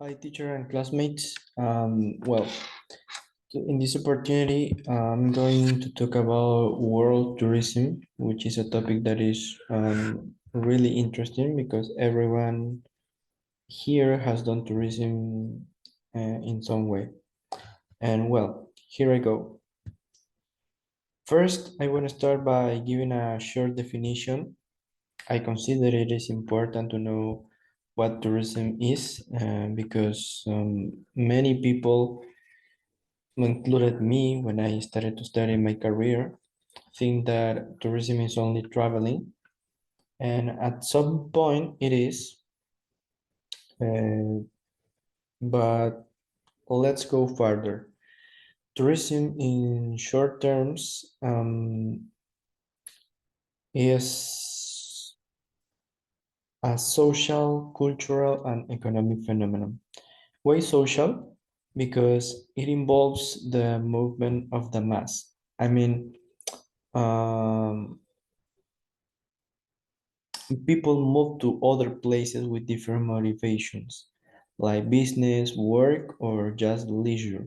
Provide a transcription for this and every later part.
Hi, teacher and classmates. In this opportunity, I'm going to talk about world tourism, which is a topic that is really interesting because everyone here has done tourism in some way. And well, here I go. First, I want to start by giving a short definition. I consider it is important to know what tourism is because many people included me when I started to study my career, think that tourism is only traveling, and at some point it is, uh, but let's go further. Tourism in short terms is a social, cultural, and economic phenomenon. Why social? Because it involves the movement of the mass. I mean, um, people move to other places with different motivations, like business, work, or just leisure.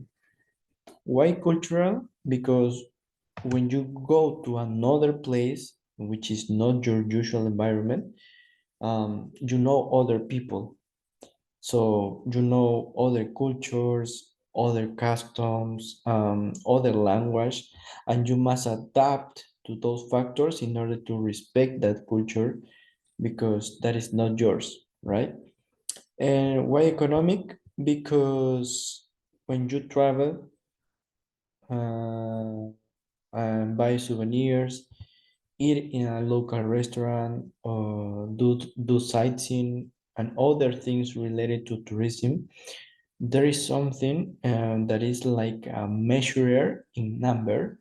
Why cultural? Because when you go to another place, which is not your usual environment, you know other people. So you know other cultures, other customs, other language, and you must adapt to those factors in order to respect that culture because that is not yours, right? And why economic? Because when you travel uh, and buy souvenirs, eat in a local restaurant, or do sightseeing and other things related to tourism, there is something that is like a measure in number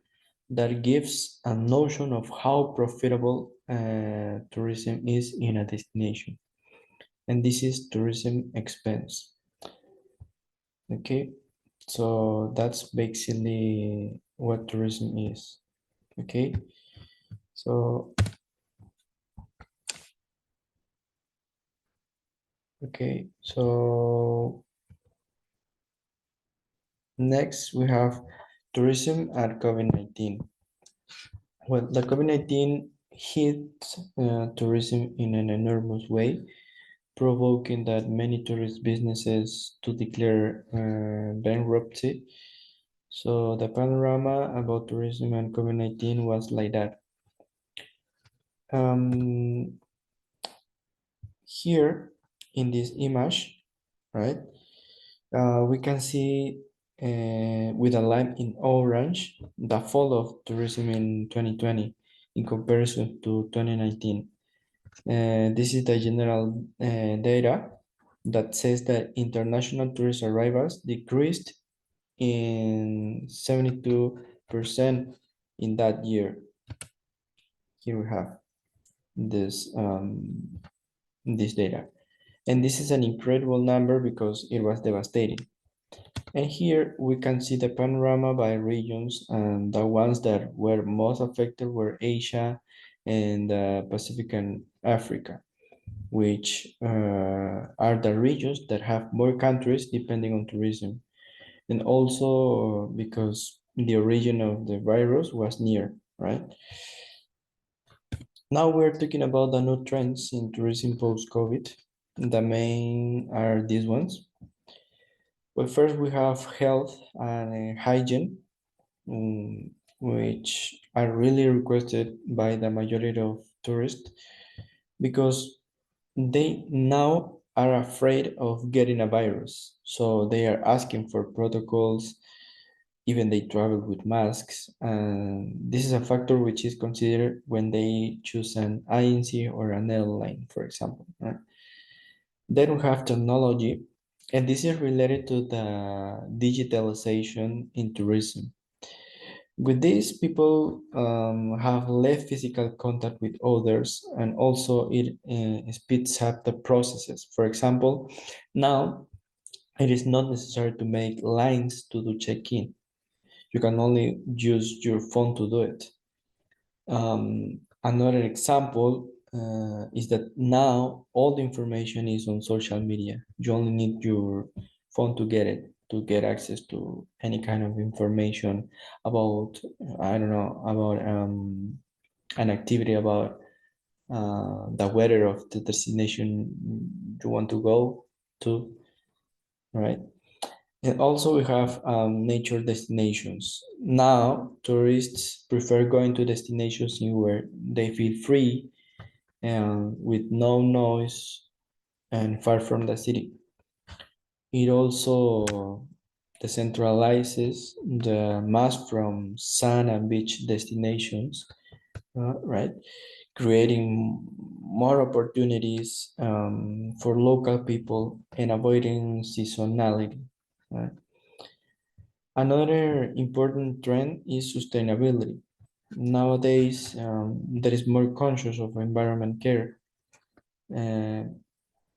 that gives a notion of how profitable tourism is in a destination. And this is tourism expense. Okay, so that's basically what tourism is. Okay, so so next we have tourism at COVID-19. Well, the COVID-19 hit tourism in an enormous way, provoking that many tourist businesses to declare bankruptcy. So the panorama about tourism and COVID-19 was like that. Um, Here in this image, right, we can see with a line in orange the fall of tourism in 2020 in comparison to 2019. This is the general data that says that international tourist arrivals decreased in 72% in that year. Here we have this data. And this is an incredible number because it was devastating. And here we can see the panorama by regions, and the ones that were most affected were Asia and Pacific and Africa, which are the regions that have more countries depending on tourism. And also because the origin of the virus was near, right? Now we're talking about the new trends in tourism post-COVID. The main are these ones. Well, first we have health and hygiene, which are really requested by the majority of tourists because they now are afraid of getting a virus. So they are asking for protocols, even they travel with masks. And this is a factor which is considered when they choose an INC or an airline, for example, right? Then we have technology, and this is related to the digitalization in tourism. With this, people have less physical contact with others, and also it speeds up the processes. For example, now it is not necessary to make lines to do check-in. You can only use your phone to do it. Another example, is that now all the information is on social media. You only need your phone to get it, to get access to any kind of information about, I don't know, about an activity, about the weather of the destination you want to go to, right? And also we have nature destinations. Now tourists prefer going to destinations in where they feel free and with no noise and far from the city. It also decentralizes the mass from sun and beach destinations, right? Creating more opportunities for local people and avoiding seasonality. Right? Another important trend is sustainability. Nowadays, there is more conscious of environment care. Uh,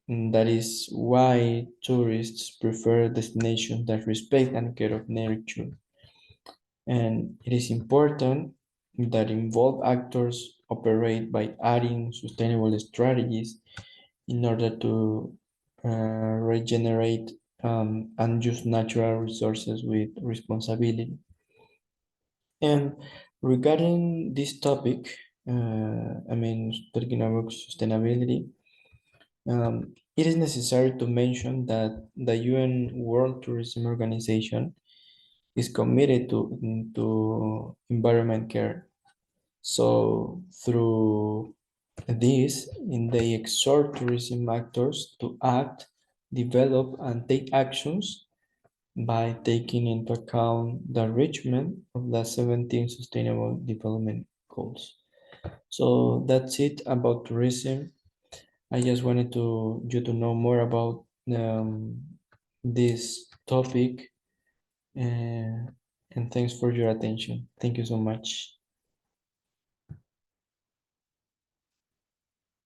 that is why tourists prefer destinations that respect and care of nature. And it is important that involved actors operate by adding sustainable strategies in order to regenerate and use natural resources with responsibility. And regarding this topic, talking about sustainability, it is necessary to mention that the UN World Tourism Organization is committed to environment care. So through this, they exhort tourism actors to act, develop, and take actions by taking into account the enrichment of the 17 Sustainable Development Goals. So that's it about tourism. I just wanted you to know more about this topic, and thanks for your attention. Thank you so much.